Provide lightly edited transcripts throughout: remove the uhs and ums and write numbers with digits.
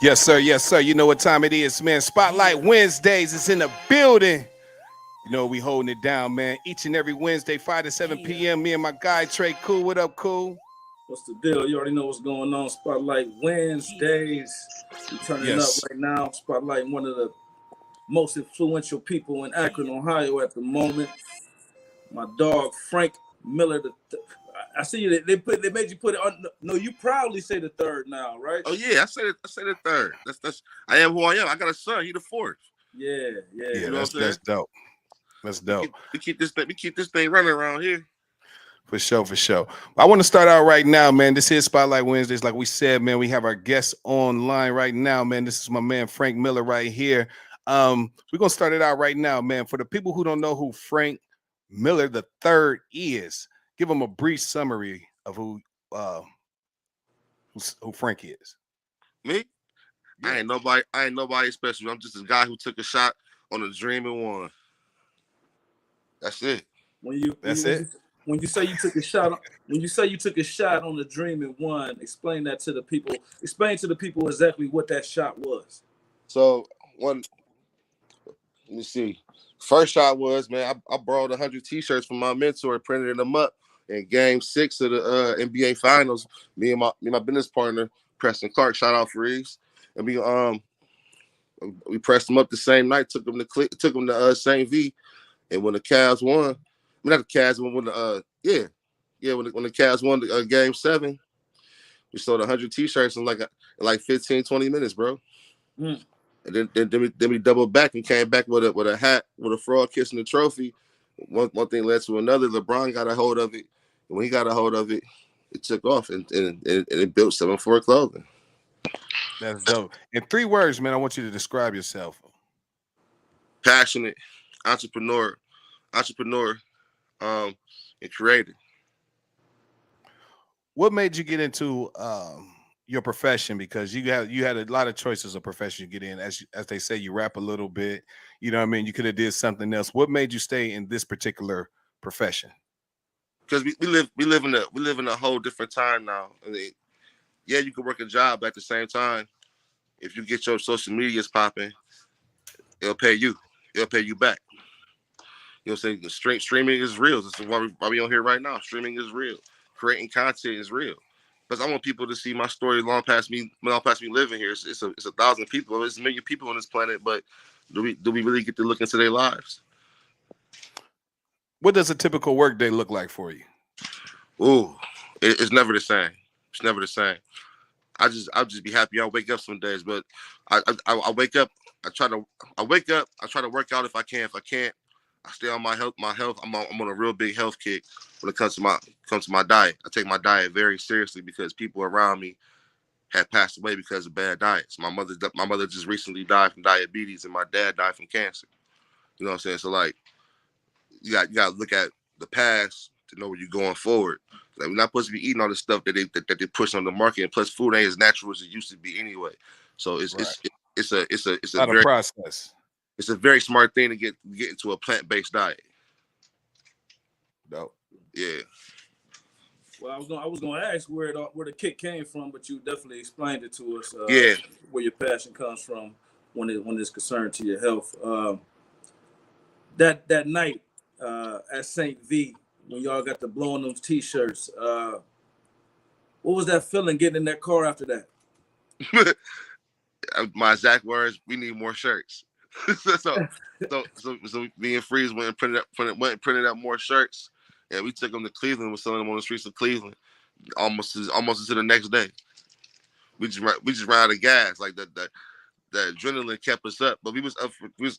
Yes, sir. Yes, sir. You know what time it is, man. Spotlight Wednesdays is in the building. You know, we holding it down, man. Each and every Wednesday, 5 to 7 p.m. Me and my guy, Trey Cool. What up, Cool? What's the deal? You already know what's going on. Spotlight Wednesdays. We turning up Yes. right now. Spotlight one of the most influential people in Akron, Ohio at the moment. My dog Frank Miller. I see you. They made you put it on. No, you proudly say the third now, right? Oh yeah, I say the third. That's I am who I am. I got a son. He the fourth. Yeah, yeah. Yeah, You know what I'm that's saying? dope. That's dope. We keep this thing running around here. For sure, for sure. I want to start out right now, man. This is Spotlight Wednesdays. Like we said, man, we have our guests online right now, man. This is my man Frank Miller right here. We're gonna start it out right now, man. For the people who don't know who Frank Miller the third is, give them a brief summary of who Frank is. Me? Yeah. I ain't nobody special. I'm just a guy who took a shot on a dream and won. That's it. When you when That's you, when it. you when you say you took a shot, when you say you took a shot on the dream and won, explain that to the people. Explain to the people exactly what that shot was. So one, let me see. First shot was, man, I borrowed 100 T-shirts from my mentor and printed them up in Game 6 of the NBA Finals. Me and my business partner Preston Clark, shout out Freeze, and we pressed them up the same night. Took them to St. V, and when the Cavs won, I mean not the Cavs, when the when the Cavs won the Game 7, we sold 100 T-shirts in like 15, 20 minutes, bro. Mm. And then we doubled back and came back with a hat with a frog kissing the trophy. One thing led to another. LeBron got a hold of it. And when he got a hold of it, it took off and it built 7-4 clothing. That's dope. In 3 words, man, I want you to describe yourself. Passionate, entrepreneur, um, and creative. What made you get into your profession? Because you had a lot of choices of profession you get in. As they say, you rap a little bit. You know what I mean? You could have did something else. What made you stay in this particular profession? Because we live in a whole different time now. Yeah, you can work a job, but at the same time, if you get your social medias popping, it'll pay you. It'll pay you back. You know what I'm saying? Streaming is real. This is why we on here right now. Streaming is real. Creating content is real. Because I want people to see my story long past me living here. It's a thousand people. There's a million people on this planet, but do we really get to look into their lives? What does a typical work day look like for you? Ooh, it's never the same. It's never the same. I'll just be happy. I wake up some days, but I wake up. I wake up. I try to work out if I can. If I can't, I stay on my health. I'm on a real big health kick when it comes to my diet. I take my diet very seriously because people around me had passed away because of bad diets. My mother just recently died from diabetes, and my dad died from cancer. You know what I'm saying? So like, you got to look at the past to know where you're going forward. Like, we're not supposed to be eating all the stuff that they push on the market, and plus, food ain't as natural as it used to be anyway. So Right. it's a Not a very process. it's a very smart thing to get into a plant-based diet. Dope. Yeah. Well, I was gonna ask where the kick came from, but you definitely explained it to us. Yeah. Where your passion comes from when it's concerned to your health. That night at St. V when y'all got to blowing those T-shirts. What was that feeling getting in that car after that? My exact words: we need more shirts. so me and Freeze went and printed up more shirts, and we took them to Cleveland. We're selling them on the streets of Cleveland, almost until the next day. We just ran out of gas. Like the adrenaline kept us up, but we was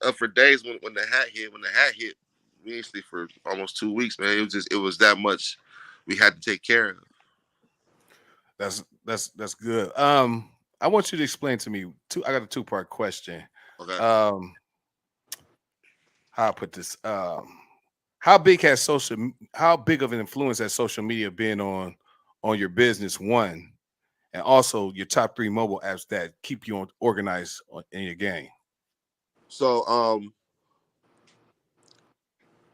up for days when the hat hit. When the hat hit, we didn't sleep for almost 2 weeks, man. It was that much we had to take care of. That's good. I want you to explain to me I got a two-part question. Okay. Um, how I put this? How big how big of an influence has social media been on your business? One, and also your top 3 mobile apps that keep you organized in your game. So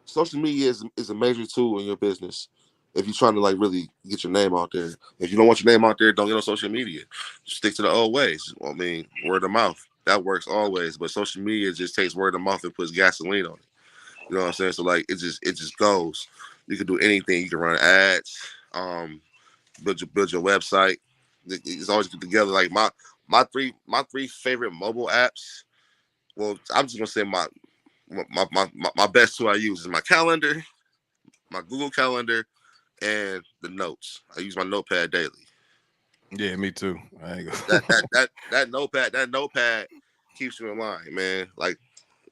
social media is a major tool in your business. If you're trying to like really get your name out there. If you don't want your name out there, don't get on social media. Stick to the old ways. I mean, word of mouth. That works always, but social media just takes word of mouth and puts gasoline on it. You know what I'm saying? So like it just goes. You can do anything. You can run ads, build your website. It's always get together. Like my three favorite mobile apps. Well, I'm just gonna say my best two I use is my calendar, my Google Calendar, and the notes. I use my notepad daily. Yeah, me too. I ain't That gonna... that that that notepad keeps you in line, man. Like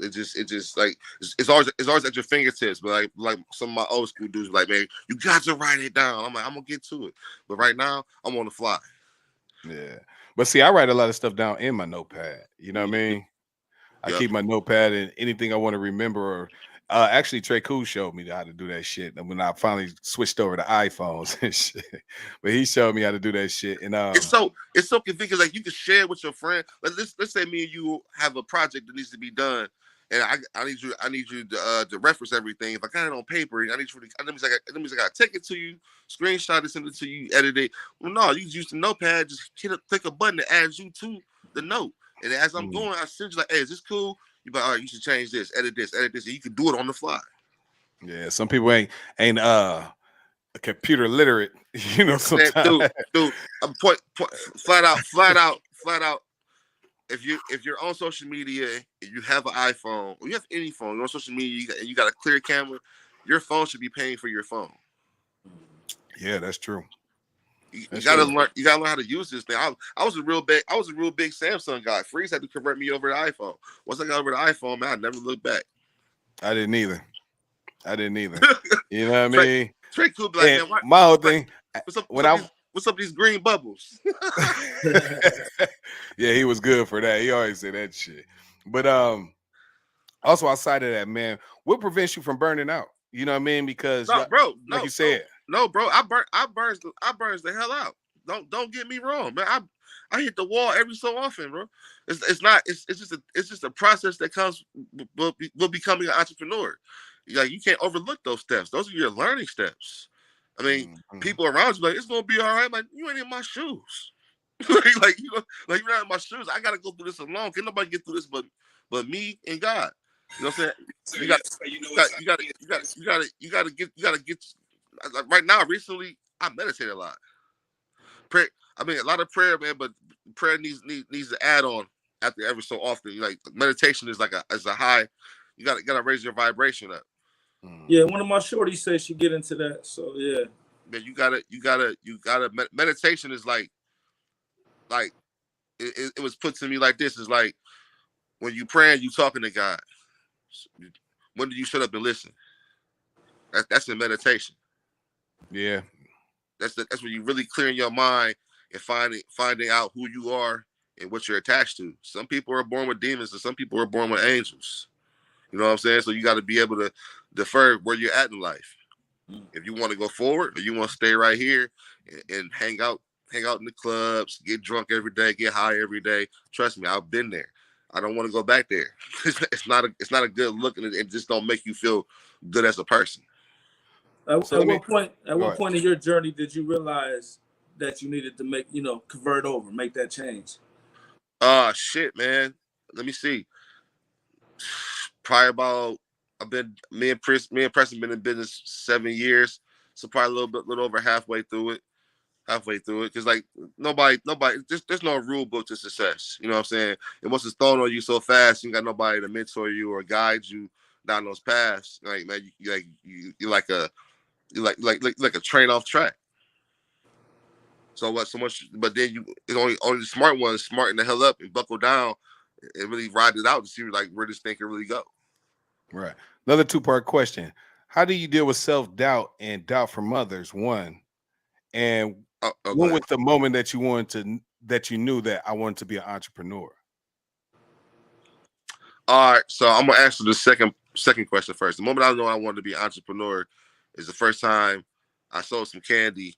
it just like it's always at your fingertips. But like some of my old school dudes, like, man, you got to write it down. I'm like, I'm gonna get to it. But right now, I'm on the fly. Yeah, but see, I write a lot of stuff down in my notepad. You know what I mean? I Yep. keep my notepad and anything I want to remember. Or actually, Trey Cool showed me how to do that shit. And when I finally switched over to iPhones and shit, but he showed me how to do that shit. And It's so convenient 'cause, like, you can share with your friend. Let's say me and you have a project that needs to be done, and I need you to reference everything. If I got it on paper, I need you to that means I got to take it to you, screenshot it, send it to you, edit it. Well, no, you just use the notepad, just click a button that adds you to the note, and as I'm mm, going, I send you like, hey, is this cool? You be like, all right, you should change this, edit this, and you can do it on the fly. yeah, some people ain't computer literate. You know, Man, sometimes. dude, I'm point flat out. If you're on social media and you have an iPhone or you have any phone, you're on social media and you got a clear camera, your phone should be paying for your phone. Yeah, that's true. You That's gotta true. learn. You gotta learn how to use this thing. I was a real big Samsung guy. Freeze had to convert me over to iPhone. Once I got over to iPhone, man, I never looked back. I didn't either. I didn't either. You know what I Trey, mean? Trey could be like, And man, what? my whole Like, thing what's up? What's when up? I These green bubbles? yeah, he was good for that. He always said that shit. But also outside of that, man, what prevents you from burning out? You know what I mean? Because No, bro. like No, you no, said, no, bro. I burns the hell out. Don't get me wrong, man. I hit the wall every so often, bro. It's just a process that comes with becoming an entrepreneur. Like, you can't overlook those steps. Those are your learning steps. I mean, mhm, people around you like, it's gonna be all right. Like, you ain't in my shoes. like you're not in my shoes. I gotta go through this alone. Can nobody get through this but me and God. You know what I'm saying? so You yeah, got so you know you got it's you got to you got you got to get like, right now. Recently, I meditate a lot. Pray. I mean, a lot of prayer, man. But prayer needs to add on after every so often. Like, meditation is like a high. You gotta raise your vibration up. Yeah, mhm. one of my shorties says she get into that. So yeah. Man, you gotta. Meditation is like it was put to me like this. Is like when you praying, you talking to God. When do you shut up and listen? That's in meditation. Yeah, That's when you really clearing your mind and finding out who you are and what you're attached to. Some people are born with demons and some people are born with angels. You know what I'm saying? So you got to be able to defer where you're at in life. If you want to go forward or you want to stay right here and hang out in the clubs, get drunk every day, get high every day. Trust me, I've been there. I don't want to go back there. It's not a good look, and it just don't make you feel good as a person. At, so at let me what point? At go what ahead. point in your journey did you realize that you needed to convert over, make that change? Shit, man. Let me see. Probably about I've been me and Preston been in business 7 years, so probably little over halfway through it, because like nobody, there's no rule book to success. You know what I'm saying? And once it's thrown on you so fast, you got nobody to mentor you or guide you down those paths. Like, man, you're like a train off track. So what? So much, but then it's only the smart ones smarten the hell up and buckle down and really ride it out to see like where this thing can really go. Right. Another two-part question. How do you deal with self-doubt and doubt from others? One. And Oh, go when ahead. was the moment that you that you knew that I wanted to be an entrepreneur? All right, so I'm gonna answer the second question first. The moment I know I wanted to be an entrepreneur is the first time I sold some candy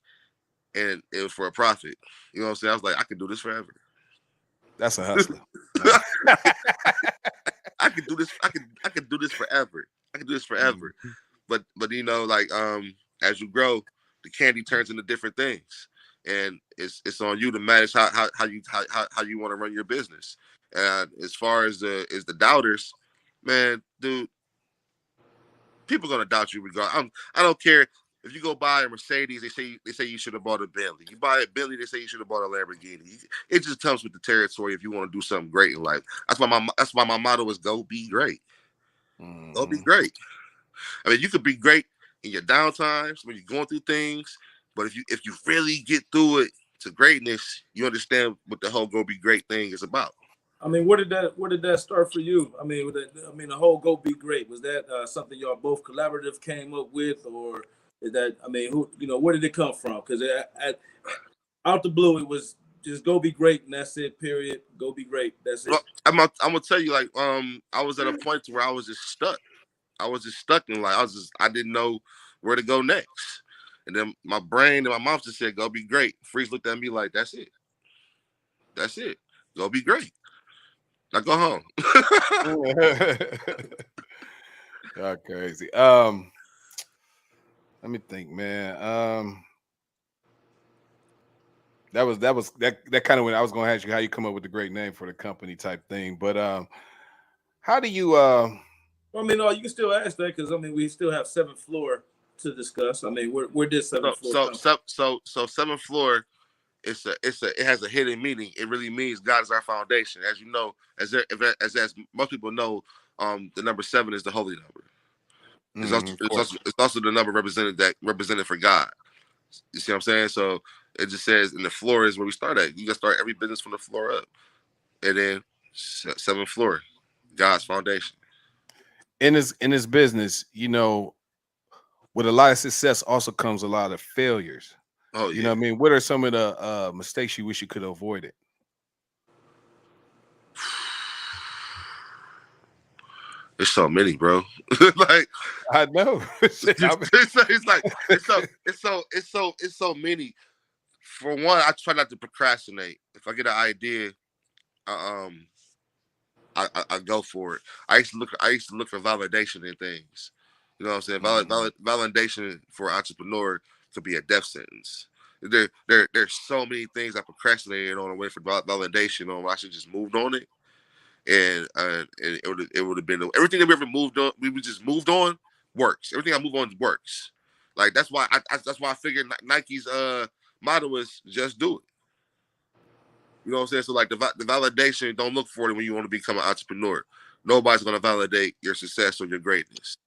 and it was for a profit. You know what I'm saying? I was like, I could do this forever. That's a hustler. Nah. I could do this. I could do this forever. I could do this forever. Mhm. But like as you grow, the candy turns into different things, and it's on you to manage how you want to run your business. And as far as the doubters, man, dude, people are gonna doubt you regardless. I don't care if you go buy a Mercedes. They say you should have bought a Bentley. You buy a Bentley, they say you should have bought a Lamborghini. It just comes with the territory if you want to do something great in life. That's why my motto is go be great. Go be great. I mean, you could be great in your downtimes when you're going through things, but if you really get through it to greatness, you understand what the whole go be great thing is about. I mean, where did that start for you? I mean, the whole "Go Be Great" was that something y'all both collaborative came up with, or is that? I mean, where did it come from? Because out the blue, it was just "Go Be Great" and that's it. Period. Go be great. That's it. Well, I'm gonna tell you, like, I was at a point where I was just stuck. I was just stuck in life. I didn't know where to go next. And then my brain and my mom just said, "Go be great." Freeze looked at me like, "That's it. That's it. Go be great. Now go home." Y'all crazy. Let me think, man. That kind of when I was going to ask you how you come up with the great name for the company type thing. But how do you? I mean, no, you can still ask that because I mean, we still have 7th floor to discuss. I mean, where did 7th floor come? So 7th floor. It has a hidden meaning. It really means God is our foundation. As you know, as most people know, the number 7 is the holy number. It's also the number represented for God. You see what I'm saying? So it just says, and the floor is where we start at. You gotta start every business from the floor up, and then 7th floor, God's foundation. In this business, with a lot of success also comes a lot of failures. Oh You yeah. know what I mean? What are some of the mistakes you wish you could have avoided? There's so many, bro. Like I know. it's so many. For one, I try not to procrastinate. If I get an idea, I go for it. I used to look for validation in things. You know what I'm saying? Validation for an entrepreneur could be a death sentence. There's so many things I procrastinated on away for validation on. I should just moved on it, and it would have been everything that we ever moved on. We just moved on works. Everything I move on works. Like that's why I figured Nike's motto is just do it. You know what I'm saying? So like the validation, don't look for it when you want to become an entrepreneur. Nobody's going to validate your success or your greatness.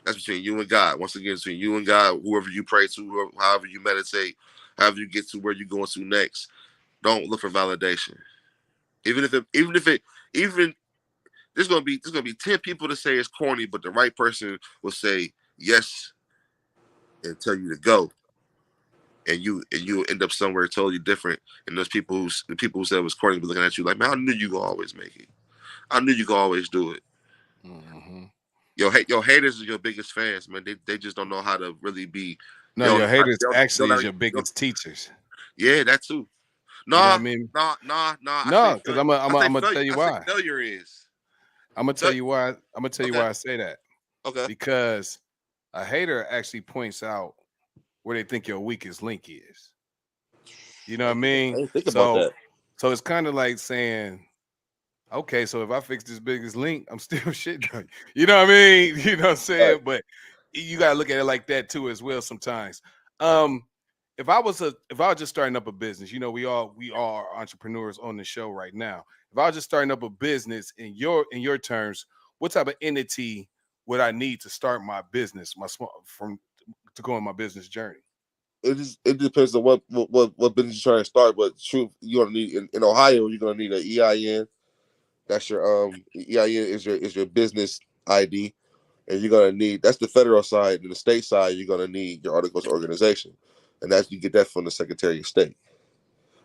That's between you and God. Once again, between you and God, whoever you pray to, however you meditate, however you get to where you're going to next. Don't look for validation. Even there's gonna be 10 people to say it's corny, but the right person will say yes and tell you to go. And you end up somewhere totally different. And those the people who said it was corny be looking at you like, man, I knew you gonna always make it. I knew you gonna always do it. Mm-hmm. Your haters are your biggest fans, man. They just don't know how to really be. No, your haters actually is your biggest teachers. Yeah, that too. You know what I Nah, mean? nah. No, because I'm gonna tell you why. Failure is. I'm gonna tell you why. I'm gonna tell you why I say that. Okay. Because a hater actually points out where they think your weakest link is. You know what I mean? I didn't think about that. So it's kind of like saying, okay, so if I fix this biggest link, I'm still shit. You know what I mean? You know what I'm saying? Right. But you gotta look at it like that too, as well. Sometimes, if I was just starting up a business, we all are entrepreneurs on the show right now. If I was just starting up a business in your terms, what type of entity would I need to start my business, to go on my business journey? It depends on what business you're trying to start, but truth, you're gonna need in Ohio, you're gonna need an EIN. That's your EIN is your business ID, and you're gonna need that's the federal side, and the state side you're gonna need your articles of organization, and you get that from the Secretary of State.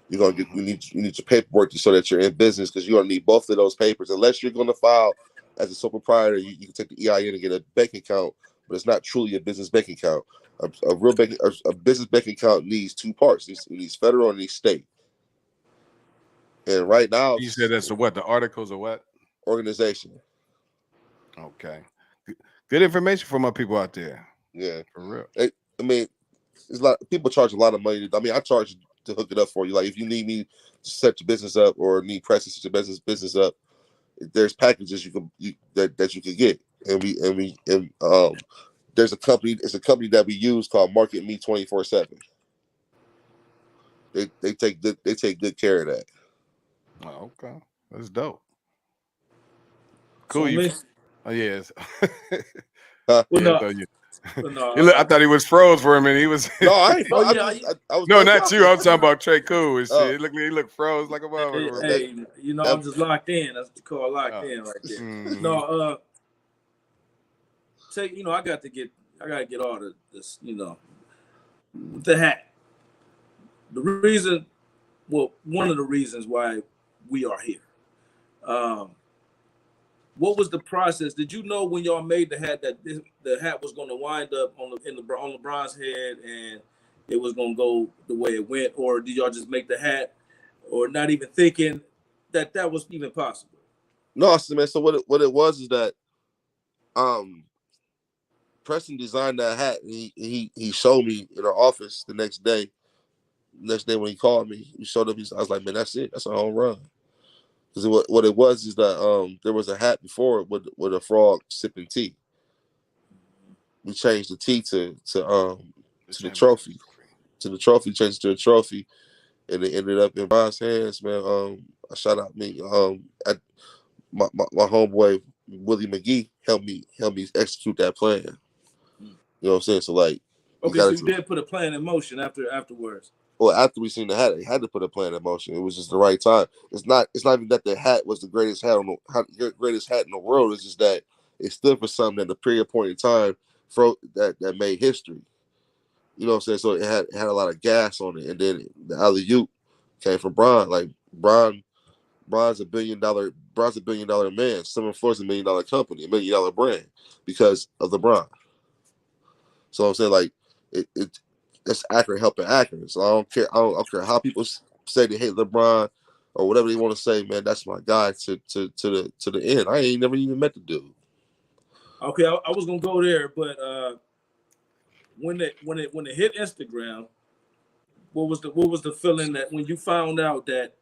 You're gonna get you need your paperwork to show that you're in business because you're gonna need both of those papers. Unless you're gonna file as a sole proprietor, you can take the EIN and get a bank account, but it's not truly a business bank account. A business bank account needs two parts. It needs federal and needs state. And right now, You said that's the articles or what? Organization. Okay, good information for my people out there. Yeah, For real. I mean, it's a lot. People charge a lot of money. I mean, I charge to hook it up for you. Like if you need me to set your business up or need press to set your business up, there's packages that you can get, and there's a company. It's a company that we use called Market Me 24/7. They take good care of that. Oh, okay. That's dope. So Cool. You. me, Oh yes. Huh? well, Yeah. no, No, you. well, no, I thought he was froze for a minute. He was. No, I ain't. no, I yeah, just I was No, done not you. talking. I'm talking about Trey Cool and Uh, shit. He looked froze like a hey, motherfucker. that hey, you know, that I'm just locked in. That's what you call locked Oh. in right there. Mhm. No, you know, I gotta get all this, you know, the hat. The reason, well, one of the reasons why we are here. Um, what was the process? Did you know when y'all made the hat that the hat was going to wind up on LeBron's head and it was going to go the way it went, or did y'all just make the hat, or not even thinking that was even possible? no, I said, man. So what it was is that um Preston designed that hat, and he showed me in our office the next day. Next day when he called me, he showed up. I was like, man, that's it. That's a home run. Because what it was is that there was a hat before with a frog sipping tea. We changed the tea The to the championship trophy. trophy. To the trophy, changed it to a trophy, and it ended up in Brian's hands, man. I shout out me. At my homeboy Willie McGee helped me execute that plan. You know what I'm saying? So like we Okay, got so you into did put a plan in motion afterwards. well after we seen the hat, they had to put a plan in motion. It was just the right time. It's not even that the hat was the greatest hat greatest hat in the world. It's just that it stood for something at the period point in time that made history. You know what I'm saying? So it had a lot of gas on it, and then the alley oop came from Bron. Like Bron's a billion dollar man. Seven Floor's $1 million company, $1 million brand because of the Bron. So I'm saying like it that's Akron helping Akron. So I don't care how people say they hate LeBron or whatever they want to say, man. That's my guy to the end. I ain't never even met the dude. Okay, I was gonna go there, but when it hit Instagram, what was the feeling that when you found out that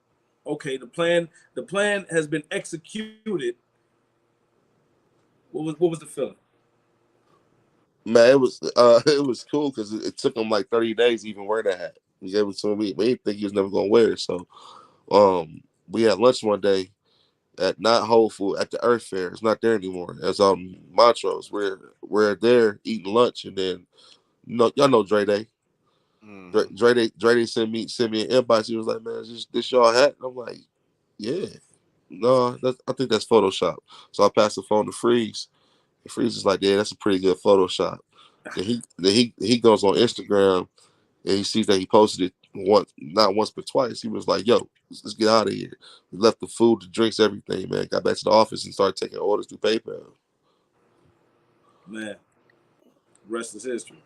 okay, the plan has been executed? What was the feeling? Man, it was cool because it took him like 30 days to even wear that hat. He gave it to me. We didn't think he was never gonna wear it. So we had lunch one day at not Whole Food at the Earth Fair. It's not there anymore. It's Montrose. We're there eating lunch, and then y'all know Dre Day. Mm-hmm. Dre Day sent me an invite. He was like, "Man, is this y'all hat?" And I'm like, "Yeah." No, I think that's Photoshop. So I passed the phone to Freeze. And Freeze is like, "Yeah, that's a pretty good Photoshop." He goes on Instagram and he sees that he posted it not once but twice. He was like, "Yo, let's get out of here." We left the food, the drinks, everything, man. Got back to the office and started taking orders through PayPal. Man, rest is history.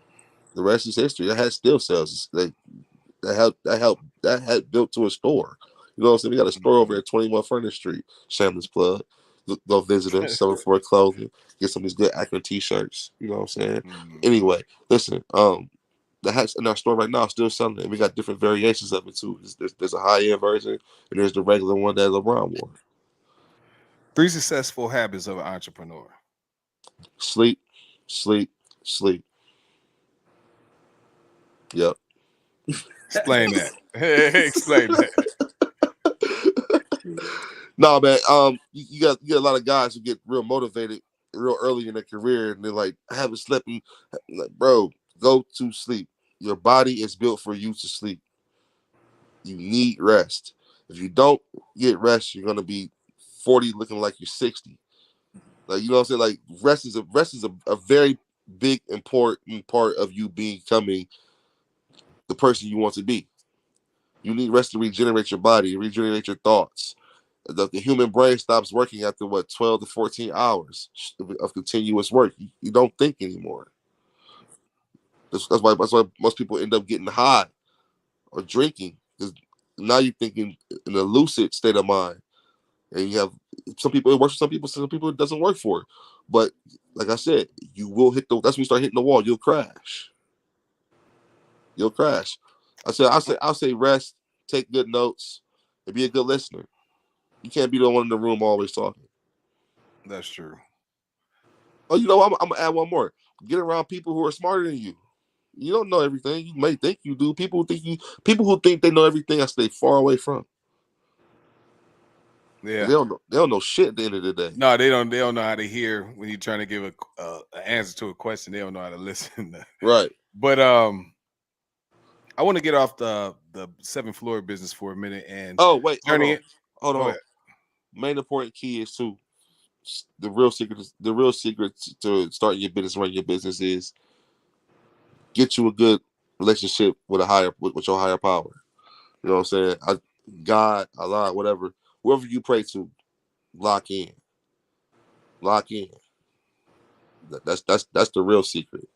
The rest is history. That had still sales. That had built to a store. You know what I'm saying? We got a store over at 21 Furnace Street, Shameless plug. Go visit us, selling for clothing, get some of these good Akron t-shirts. You know what I'm saying? Mm-hmm. Anyway, listen, the hats in our store right now are still selling, and we got different variations of it too. There's a high end version, and there's the regular one that LeBron wore. 3 successful habits of an entrepreneur. Sleep, sleep, sleep. Yep. Explain that. Explain that. No, man. You got a lot of guys who get real motivated real early in their career, and they're like, "I haven't slept." Like, bro, go to sleep. Your body is built for you to sleep. You need rest. If you don't get rest, you're gonna be 40 looking like you're 60. Like you know what I'm saying? Like rest is a very big important part of you becoming the person you want to be. You need rest to regenerate your body, regenerate your thoughts. The human brain stops working after what 12 to 14 hours of continuous work. You don't think anymore. That's why most people end up getting high or drinking because now you're thinking in a lucid state of mind. And you have some people it works for some people it doesn't work for. But like I said, you will hit the that's when you start hitting the wall, you'll crash. you'll crash. I'll say rest, take good notes, and be a good listener. You can't be the one in the room always talking. That's true. Oh, you know, I'm gonna add one more. Get around people who are smarter than you. You don't know everything. You may think you do. People who think they know everything, I stay far away from. They Yeah. don't know. They don't know shit at the end of the day. No, they don't. They don't know how to hear when you're trying to give an answer to a question. They don't know how to listen. Right. But I want to get off the seventh floor business for a minute and Oh wait, hold on, journey. hold Go on. ahead. Main important key is too. The real secret to starting your business, running your business is get you a good relationship with with your higher power. You know what I'm saying? God, Allah, whatever, whoever you pray to, lock in, lock in. That's the real secret.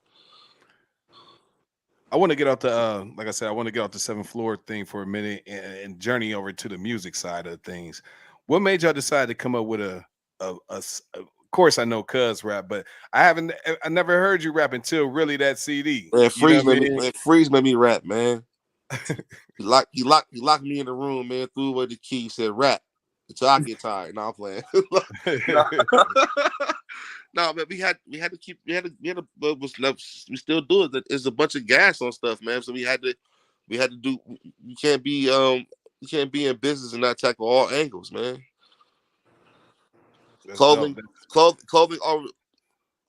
I want to get out the like I said, I want to get off the seventh floor thing for a minute and journey over to the music side of things. What made y'all decide to come up with of course I know Cuz rap, but I never heard you rap until really that CD. Man, You know freeze what made I me. mean? Man, freeze made me rap, man. He locked me in the room, man. Threw away the key. Said rap until I get tired. Now I'm playing. no, no, man. We had to keep we had to but we still do it. There's a bunch of gas on stuff, man. So we had to do. You can't be you can't be in business and not tackle all angles, man. That's dope. Clothing, clothing,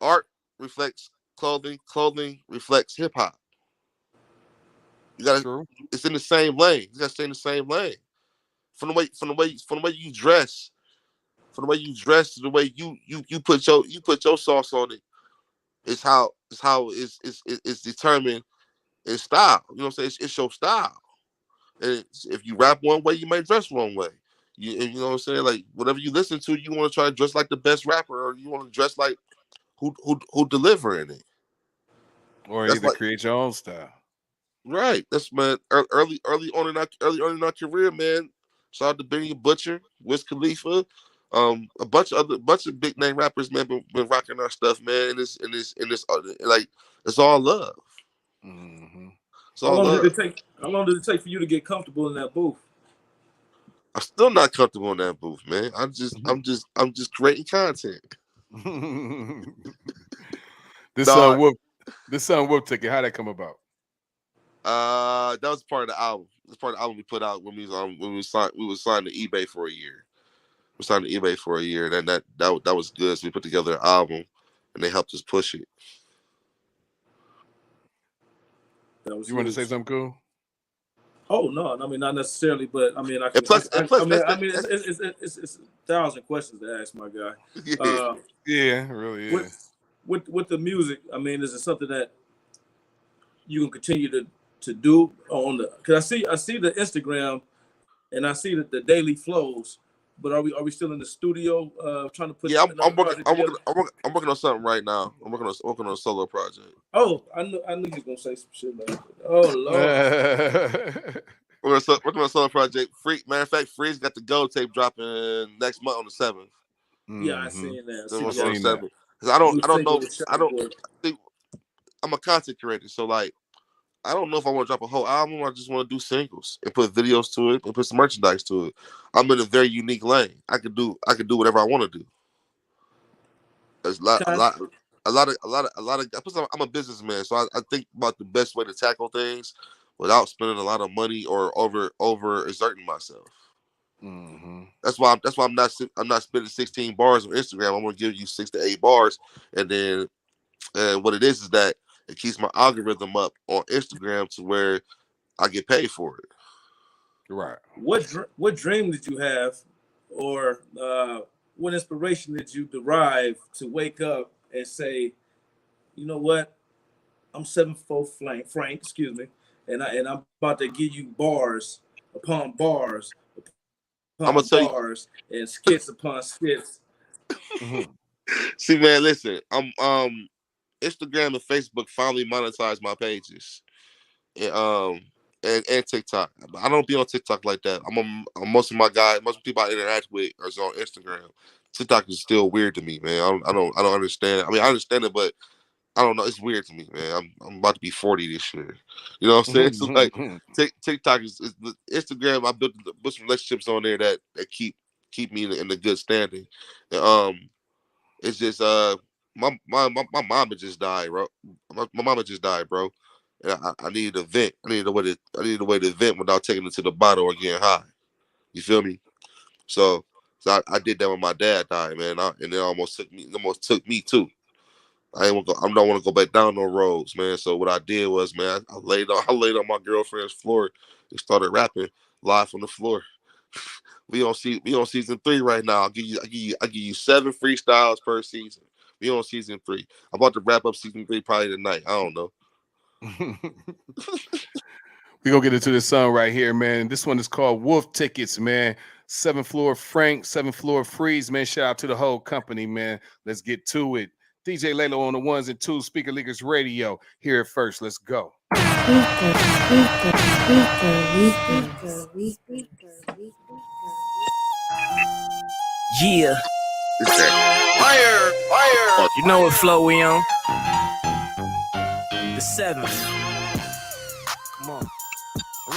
art reflects clothing. Clothing reflects hip hop. You gotta. True. It's in the same lane. You gotta stay in the same lane. From the way you dress, from the way you dress to the way you put your sauce on it. It's determined in style. You know what I'm saying? It's your style. And if you rap one way, you may dress one way. You know what I'm saying? Like whatever you listen to, you want to try to dress like the best rapper, or you want to dress like who delivering it. Or That's either like create your own style. right. That's man. Early on in our career, man. Shout out to Benny Butcher, Wiz Khalifa, a bunch of big name rappers, man, been rocking our stuff, man. And this like it's all love. Hmm. It's all love. How long did it take for you to get comfortable in that booth? I'm still not comfortable in that booth, man. I'm just creating content. this No, whoop this whoop ticket. How'd that come about? that was part of the album. That's part of the album we put out when we was signed to eBay for a year. We signed to eBay for a year. That was good. So we put together an album, and they helped us push it. That was You want to say huge. something cool? Oh no, I mean not necessarily, but I mean I And can. plus, and plus, I mean it's a thousand questions to ask, my guy. yeah. Uh, Yeah, it really with is. with the music, I mean, is it something that you can continue to do on the? Because I see the Instagram and I see that the daily flows, but are we still in the studio trying to put Yeah, I'm, another I'm working. project I'm working. together? I'm working on something right now. I'm working on a solo project. Oh, I knew you was gonna say some shit like that. Oh Lord, Working on a solo project. Matter of fact, Freeze got the gold tape dropping next month on the 7th. yeah, I Hmm. seen that. I So see I working the on the seen that. 7th. 'Cause I don't. new I don't single know. with I Shot don't Boy. think I'm a content creator. So like, I don't know if I want to drop a whole album. Or I just want to do singles and put videos to it and put some merchandise to it. I'm in a very unique lane. I could do whatever I want to do. There's a lot, a Okay, lot, a lot of, a lot of, a lot of. Plus, I'm a businessman, so I think about the best way to tackle things without spending a lot of money or over exerting myself. Hmm. That's why I'm not spending 16 bars on Instagram. I'm gonna give you 6 to 8 bars, and then what it is that it keeps my algorithm up on Instagram to where I get paid for it. Right. what dream did you have, or what inspiration did you derive to wake up and say, you know what, I'm 7'4" Frank, excuse me, and I'm about to give you bars upon bars I'm upon gonna tell you. bars and skits upon skits. Hmm. See, man, listen. Instagram and Facebook finally monetized my pages. And and TikTok. I don't be on TikTok like that. Most people I interact with are on Instagram. TikTok is still weird to me, man. I don't understand. I mean, I understand it, but I don't know. It's weird to me, man. I'm about to be 40 this year. You know what I'm saying? It's like TikTok is Instagram. I built some relationships on there that keep me in a good standing. And, it's just my mama just died, bro. My mama just died, bro. And I needed a vent. I needed a way to vent without taking it to the bottle or getting high. You feel me? So I did that when my dad died, man. And it almost took me too. I don't want to go back down no roads, man. So what I did was, man, I laid on my girlfriend's floor and started rapping live from the floor. We on season 3 right now. I give you 7 freestyles per season. We on season 3. I'm about to wrap up season 3 probably tonight. I don't know. We gonna get into this song right here, man. This one is called Wolf Tickets, man. 7th Floor Frank, 7th Floor Freeze, man. Shout out to the whole company, man. Let's get to it. DJ Lalo on the ones and twos, Speaker Leakers Radio. Here it first. Let's go. Yeah. Fire. You know what flow we on? The 7th. Come on.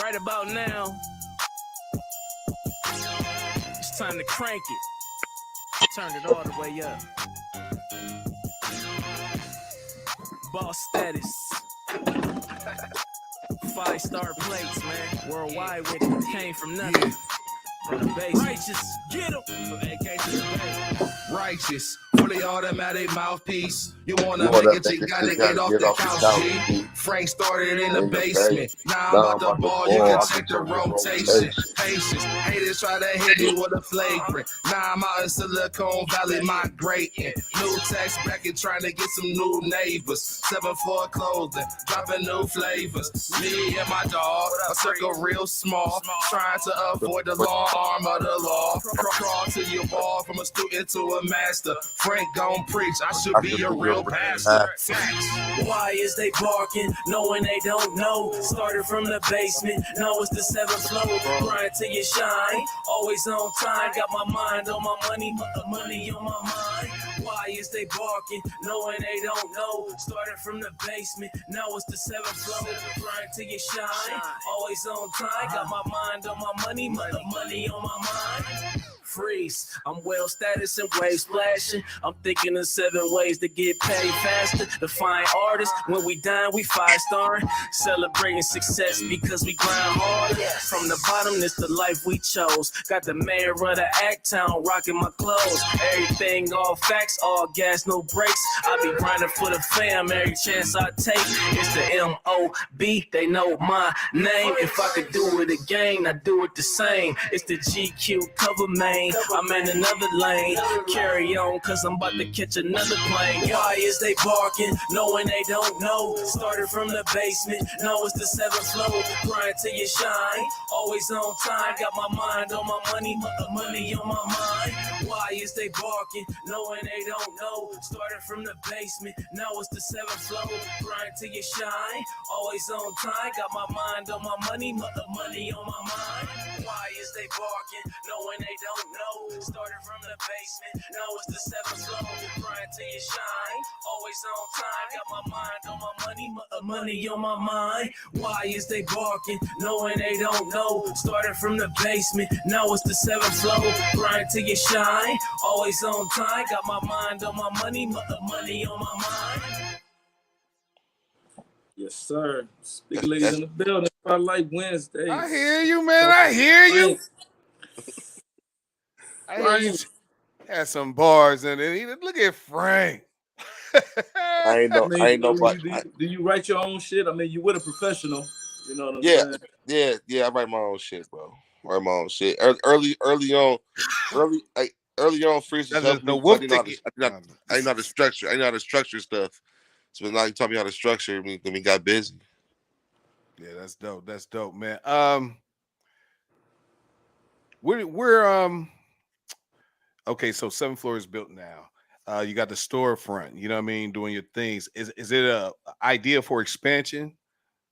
Right about now, it's time to crank it. Turn it all the way up. Boss status. 5-star plates, man. Worldwide with it. Came from nothing. From the base. Righteous. Get 'em. From AK to the bay. Righteous, fully automatic mouthpiece. You wanna make it, you gotta get off the couch, G. Frank started in the basement. Now I'm about to ball, you can check the rotation. Patience, haters try to hit you with a flagrant. Now I'm out in Silicon Valley migrating. New tax bracket trying to get some new neighbors. 7th floor clothing, dropping new flavors. Me and my dog, a circle real small. Trying to avoid the long arm of the law. Crawl to your ball from a student to a master. Frank gon' preach, I should be a real pastor. Why is they barking, knowing they don't know? Started from the basement, now it's the 7th floor. Grind till you shine, always on time. Got my mind on my money on my mind. Why is they barking, knowing they don't know? Started from the basement, now it's the 7th floor. Grind till you shine, always on time. Got my mind on my money on my mind. Freeze. I'm well status and wave splashing. I'm thinking of 7 ways to get paid faster. To find artists, when we dine, we 5-starring. Celebrating success because we grind hard. From the bottom, this the life we chose. Got the mayor of the Act Town rocking my clothes. Everything all facts, all gas, no brakes. I be grinding for the fam every chance I take. It's the M.O.B. They know my name. If I could do it again, I do it the same. It's the GQ cover main. I'm in another lane. Carry on, cause I'm about to catch another plane. Why is they barking, knowing they don't know? Started from the basement, now it's the 7th floor. Grind till you shine, always on time. Got my mind on my money on my mind. Why is they barking, knowing they don't know? Started from the basement, now it's the 7th floor. Grind till you shine, always on time. Got my mind on my money on my mind. Why is they barking, knowing they don't know? Started from the basement, now it's the 7th floor. Grind till you shine, always on time. Got my mind on my money on my mind. Why is they barking, knowing they don't know? Started from the basement, now it's the 7th floor. Grind till you shine, always on time. Got my mind on my money on my mind. Yes, sir. Speaker ladies in the building. Spotlight Wednesdays. I hear you, man. I hear you. I hear you. Had some bars in it. Look at Frank. I ain't know. Do you write your own shit? I mean, you with a professional. You know what I'm saying? Yeah. I write my own shit, bro. Write my own shit. Early on, freezes helped me. I didn't know how to structure. I didn't know how to structure stuff. So now you taught me how to structure. We got busy. Yeah, that's dope. That's dope, man. We're okay. So 7th floor is built now. You got the storefront. You know what I mean, doing your things. Is it a idea for expansion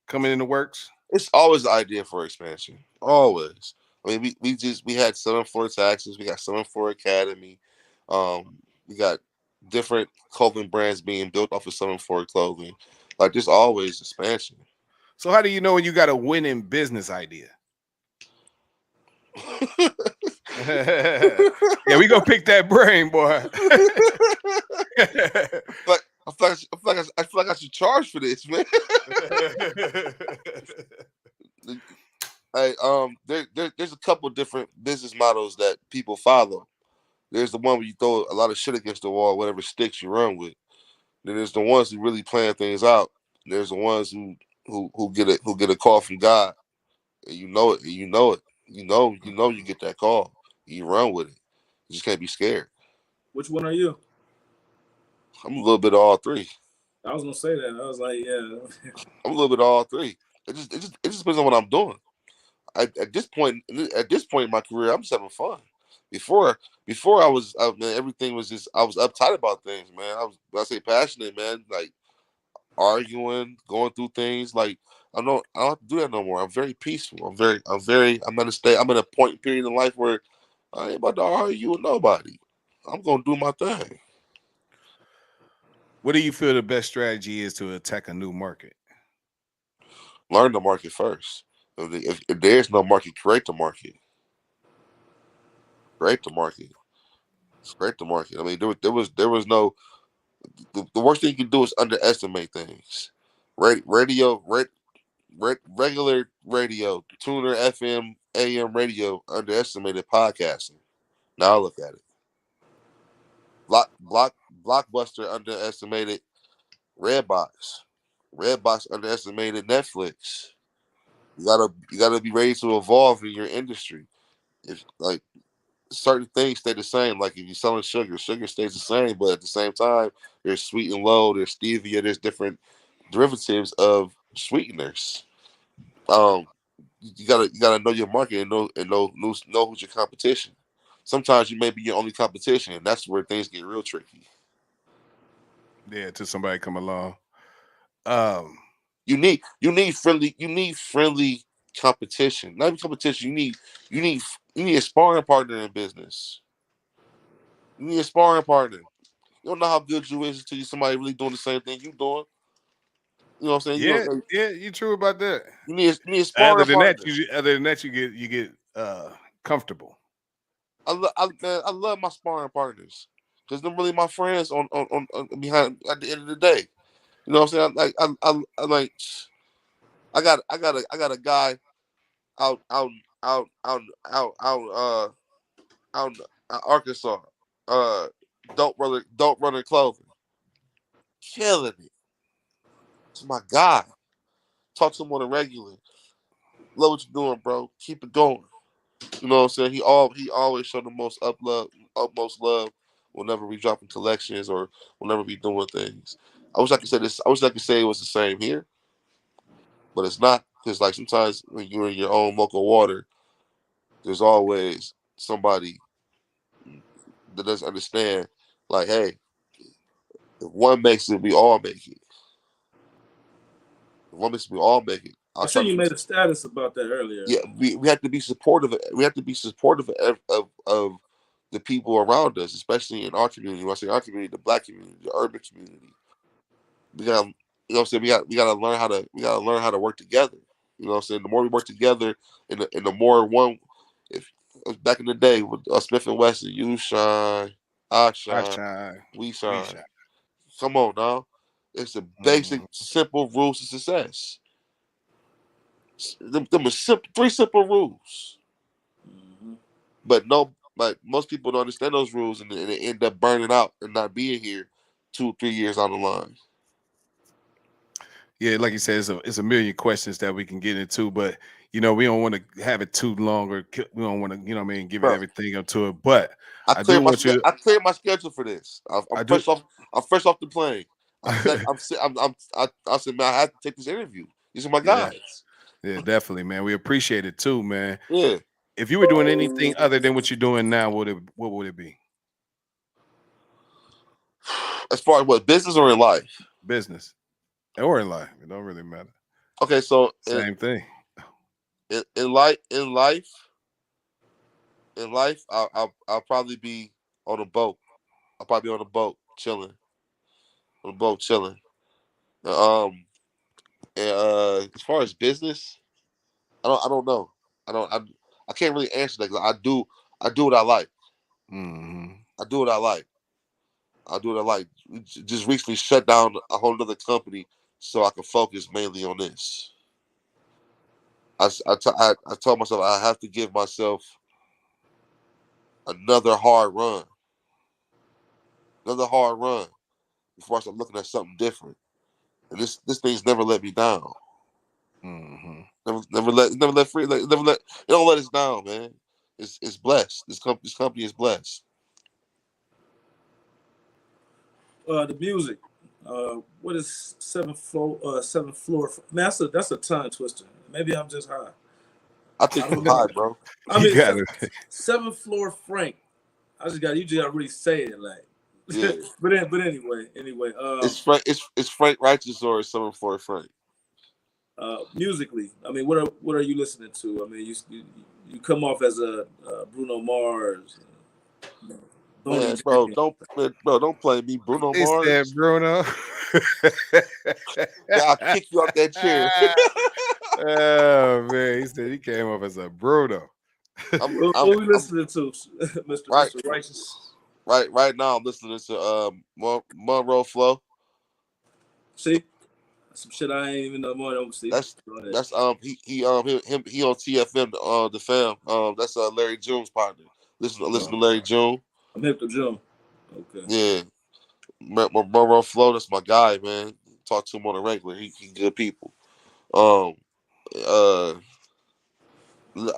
coming in the works? It's always the idea for expansion. Always. I mean, we had 7th floor taxes. We got 7th floor academy. We got different clothing brands being built off of 7-Four clothing. Like there's always expansion. So how do you know when you got a winning business idea? Yeah, we gonna pick that brain, boy. But I feel like I should charge for this, man. Hey, there's a couple different business models that people follow. There's the one where you throw a lot of shit against the wall, whatever sticks you run with. Then there's the ones who really plan things out. There's the ones who get a call from God, and you know it, and you know it, you get that call, you run with it. You just can't be scared. Which one are you? I'm a little bit of all three. I was gonna say that. I was like, yeah. I'm a little bit of all three. It just depends on what I'm doing. At this point in my career, I'm just having fun. Before I was, man, everything was just I was uptight about things, man. I say passionate, man. Like arguing, going through things. Like I don't have to do that no more. I'm very peaceful. I'm at a state. I'm in a point period in life where I ain't about to argue with nobody. I'm gonna do my thing. What do you feel the best strategy is to attack a new market? Learn the market first. If there's no market, create the market. Create the market. Create the market. I mean, there was no. The worst thing you can do is underestimate things. Regular radio, tuner, FM, AM radio, underestimated podcasting. Now look at it. Blockbuster underestimated Redbox. Redbox underestimated Netflix. You gotta be ready to evolve in your industry. If like certain things stay the same, like if you're selling sugar, sugar stays the same, but at the same time, there's sweet and low, there's stevia, there's different derivatives of sweeteners. Um, you gotta know your market and know who's your competition. Sometimes you may be your only competition, and that's where things get real tricky. Yeah, till somebody come along. Um, You need friendly competition. Not even competition. You need a sparring partner in business. You need a sparring partner. You don't know how good you is until you somebody really doing the same thing you doing. You know what I'm saying? yeah, yeah, you true about that. You need a sparring partner. Other than that, you get comfortable. Man, I love my sparring partners because they're really my friends on behind at the end of the day. You know what I'm saying? I got a guy out out out out out out out in Arkansas. Uh, don't runner clothing, killing it. It's my guy. Talk to him on a regular. Love what you're doing, bro. Keep it going. You know what I'm saying? He always showed the utmost love whenever we dropping collections or whenever we doing things. I wish I could say this. I wish I could say it was the same here, but it's not because like sometimes when you're in your own local water, there's always somebody that doesn't understand. Like, hey, if one makes it, we all make it. If one makes it, we all make it. I seen you made a status about that earlier. Yeah, we have to be supportive. We have to be supportive of the people around us, especially in our community. When I say our community, the Black community, the urban community. We got, what I'm saying, we gotta learn how to work together. You know what I'm saying? The more we work together, and the more one, if back in the day with Smith and Wesson, you shine, I I shine, shine, we we shine. shine. Come on now, it's a basic, Mhm. simple rules to success. Them are three simple rules. Mm-hmm. But no, like most people don't understand those rules, and they end up burning out and not being here 2 3 years on the line. Yeah, like you said, it's a million questions that we can get into, but we don't want to have it too long, or we don't want to, what I mean, give it Bro, everything up to it. But I I do cleared my want you. I cleared my schedule for this. I'm I do. fresh off. I'm fresh off the plane. I said I said, man, I have to take this interview. These are my Yeah, guys. yeah, definitely, man. We appreciate it too, man. Yeah. If you were doing anything other than what you're doing now, what would it be? As far as what, business or in life? Business or in life? It don't really matter. Okay, so Same thing. in life, I'll probably be on a boat. I'll probably be on a boat. chilling. On the boat, chilling. As far as business, I don't know. I can't really answer that. 'Cause I do what I like. Mm-hmm. I do what I like. I do what I like. We just recently shut down a whole other company so I can focus mainly on this. I told myself I have to give myself another hard run before I start looking at something different. And this thing's never let me down. Mm-hmm. Never let free. Never let. It don't let us down, man. It's blessed. This company is blessed. The music. What is seventh floor? Seventh floor. Man, that's a tongue twister. Maybe I'm just high. I think I you don't high, know. bro. I You mean, got it. seventh floor Frank. You just got to really say it like. Yeah. but anyway. It's Frank Righteous or Summer for Frank. Musically, I mean, what are you listening to? I mean, you come off as a Bruno Mars, Boney Man, bro, James. don't play me, Bruno They said Mars. Bruno. Yeah, I'll kick you off that chair. Oh man, he said he came up as a Bruno. What we listening to, right, Mr. Righteous? right now. I'm listening to Monroe Flow. See, some shit I ain't even know more. Don't see. That's he on TFM the fam. That's Larry June's partner. Listen to Larry June. I'm hip to June. Okay. Yeah, Monroe Flow. That's my guy, man. Talk to him on a regular. He good people. I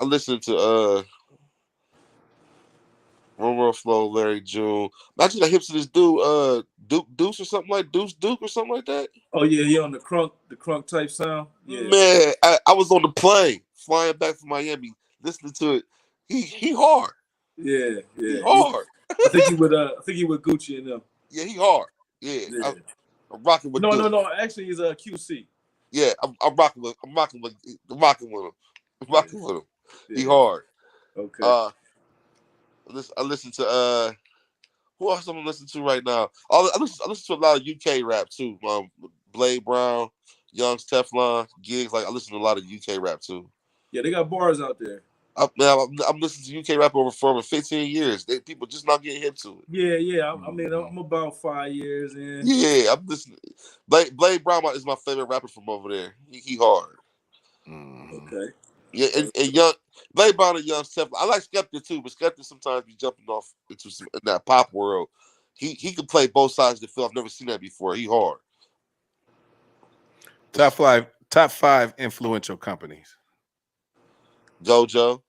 listen to Monroe Flow, Larry June. Imagine the hips of this dude, Deuce or something like Duke or something like that. Oh yeah, he on the crunk type sound. Yeah, Man, I was on the plane flying back from Miami, listening to it. He hard. yeah. He hard. I think he with Gucci and them. Yeah, he hard. Yeah, Yeah. I'm rocking with Duke. No. Actually, he's a QC. Yeah, I'm rocking with him. I'm rocking with him. Yeah. He hard. Okay. I listen to who else I'm listening to right now? I listen to a lot of UK rap too. Blade Brown, Young's Teflon, Gigs. Like I listen to a lot of UK rap too. Yeah, they got bars out there. I'm listening to UK rap for over 15 years. People just not getting hip to it. Yeah. I mean, I'm about 5 years in. Yeah, I'm listening. Blade Brown is my favorite rapper from over there. He hard. Okay. Yeah, and Young Blade Brown and Young Teflon. I like Skepta too, but Skepta sometimes be jumping off into in that pop world. He can play both sides of the field. I've never seen that before. He hard. Top five influential companies. JoJo,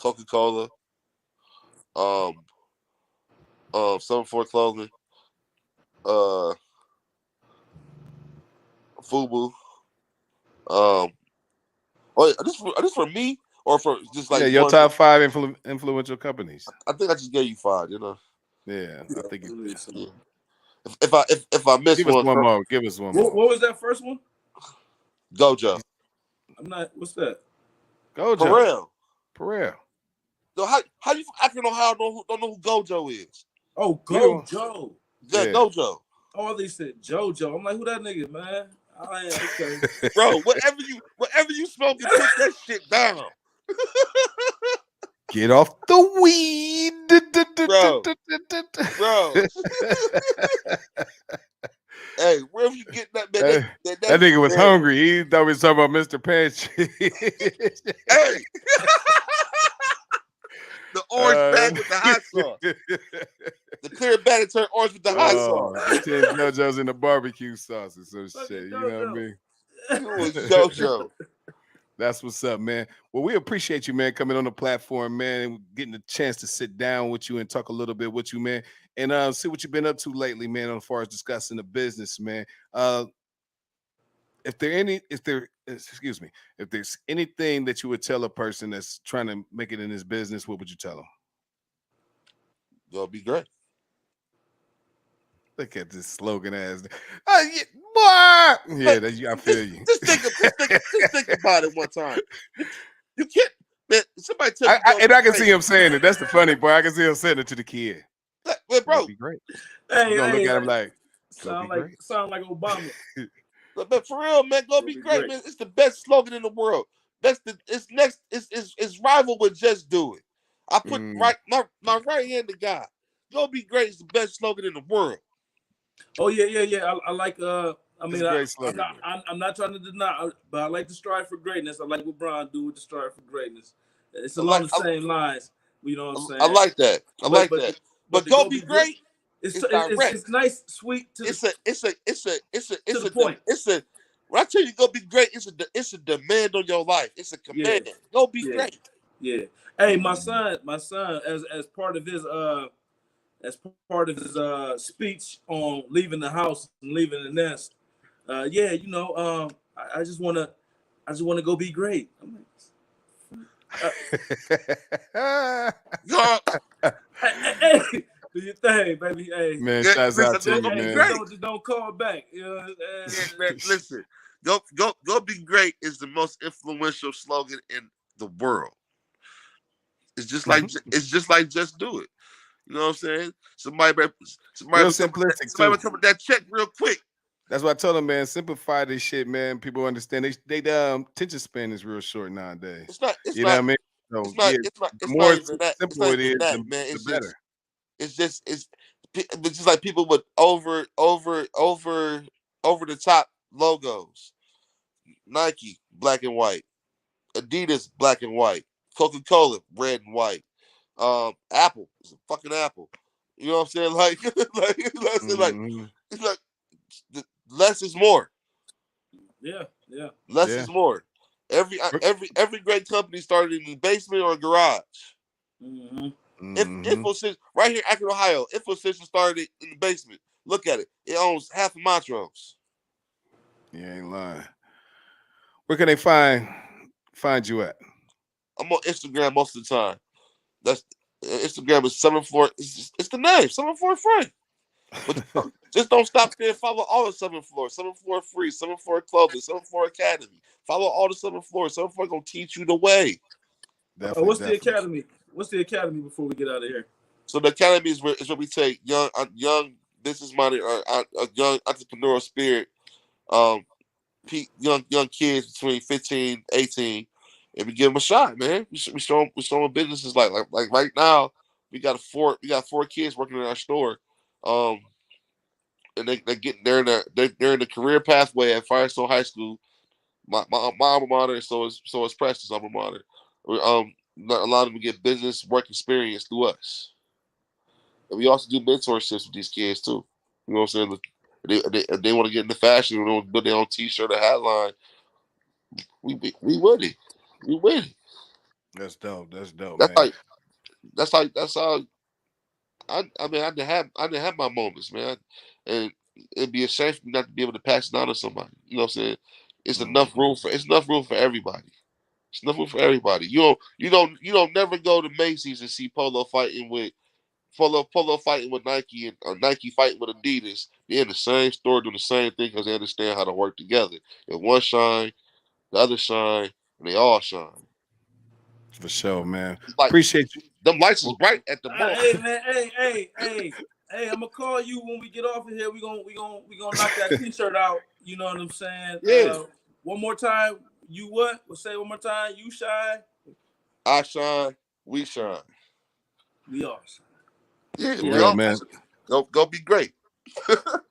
Coca-Cola, Summer for Clothing, Fubu. Are this for me or for just like your one? top five influential companies. I think I just gave you 5. You know. Yeah, I think. Yeah. If I miss Give us one more. Give us one more. What was that first one? Gojo. I'm not. What's that? Gojo. Pharrell. So how you acting Ohio don't know who Gojo is? Oh, Gojo. Yeah, Gojo. Oh, they said JoJo. I'm like, who that nigga, man? I am okay. Bro, whatever you smoking, put that shit down. Get off the weed, bro. Hey, wherever you get that man, that nigga was hungry. He thought we was talking about Mr. Panch. Hey, the orange bag with the hot sauce. The clear bag that turned orange with the hot sauce. JoJo's in the barbecue sauce and some shit. You know what I mean? It was JoJo. That's what's up, man. Well, we appreciate you, man, coming on the platform, man, and getting a chance to sit down with you and talk a little bit with you, man, and see what you've been up to lately, man, as far as discussing the business, man. If there's anything that you would tell a person that's trying to make it in this business, what would you tell them? It'll be great. Look at this slogan ass. Boy! Yeah, I feel you. Just think about it one time. You can't, man. Somebody tell me. I can see him saying it. That's the funny part. I can see him saying it to the kid. bro. Be great. Hey, You gonna look hey, at him like, go sound be like great. Obama. But for real, man, go be great, man. It's the best slogan in the world. It's rival with just do it. I put my right hand to God. Go be great is the best slogan in the world. Oh yeah. I like I mean, I'm not trying to deny, but I like to strive for greatness. I like what Brian do with the strive for greatness. It's along the same lines. You know what I'm saying? I like that. I like that. But go be great. It's direct. It's nice, sweet. It's a point. When I tell you go be great, it's a demand on your life. It's a command. Yeah. Go be great. Yeah. Hey, my son, as part of his speech on leaving the house and leaving the nest. I just wanna go be great. I'm like, hey, do your thing, baby. Hey, man, shouts out to you, man. Just don't call back. You know, man, listen, go be great is the most influential slogan in the world. It's just like just do it. You know what I'm saying? Somebody real simplistic. Somebody would come with that check real quick. That's why I told them, man, simplify this shit, man. People understand. They attention span is real short nowadays. It's not. You know what I mean? So, the more simple it is, the better. It's just like people with over the top logos. Nike, black and white. Adidas, black and white. Coca-Cola, red and white. Apple, it's a fucking apple. You know what I'm saying? Like, it's like less is more. Yeah. Less is more. Every great company started in the basement or garage. Infosys, right here, Akron, Ohio, Infosys started in the basement. Look at it. It owns half of Montrose. You ain't lying. Where can they find you at? I'm on Instagram most of the time. That's Instagram is 7-4. It's the name, 7-4 Frank. But just don't stop there. Follow all the 7 floors. 7-4 free, 7-4 clothing, 7-4 academy. Follow all the 7 floors. 7-4 gonna teach you the way. What's the academy? What's the academy before we get out of here? So the academy is where we take young business-minded or young entrepreneurial spirit, young kids between 15, 18, and we give them a shot, man. We show them businesses like right now. We got 4 kids working in our store, and they're in the career pathway at Firestone High School. My alma mater, so is Preston's alma mater. A lot of them get business work experience through us. And we also do mentorships with these kids too. You know what I'm saying? They want to get into fashion, they want to build their own T-shirt or hat line. We with it. We with it. That's dope. That's dope, That's man. That's how. I didn't have my moments, man, and it'd be a shame for me not to be able to pass it on to somebody. You know what I'm saying? It's enough room for everybody. It's enough room for everybody. You don't never go to Macy's and see Polo fighting with Nike and Nike fighting with Adidas. They're in the same store doing the same thing because they understand how to work together. If one shine, the other shine, and they all shine. For sure, man. Like, appreciate you. Them lights is bright at the mall. Hey man, hey, I'm gonna call you when we get off of here. We gonna knock that T-shirt out. You know what I'm saying? Yeah. One more time. You what? We'll say one more time. You shine. I shine. We shine. We all shine. Yeah, for real, man. Go be great.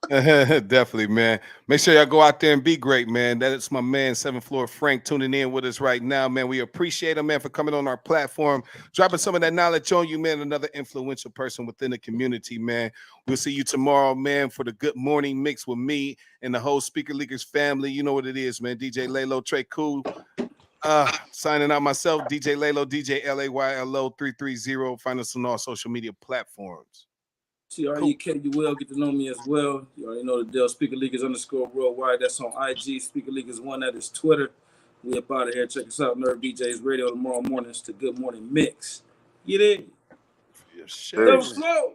Definitely, man. Make sure y'all go out there and be great, man. That is my man, 7th Floor Frank, tuning in with us right now, man. We appreciate him, man, for coming on our platform, dropping some of that knowledge on you, man. Another influential person within the community, man. We'll see you tomorrow, man, for the Good Morning Mix with me and the whole Speaker Leakers family. You know what it is, man. DJ Lalo, Trey Cool. Signing out myself, DJ Lalo, DJ LAYLO 330. Find us on all social media platforms. TREK, you will get to know me as well. You already know the deal. Speaker Leakers _worldwide. That's on IG. Speaker Leakers 1. That is Twitter. We up out of here. Check us out, Nerve DJs Radio tomorrow mornings to Good Morning Mix. Get in. Yes, sure. Slow.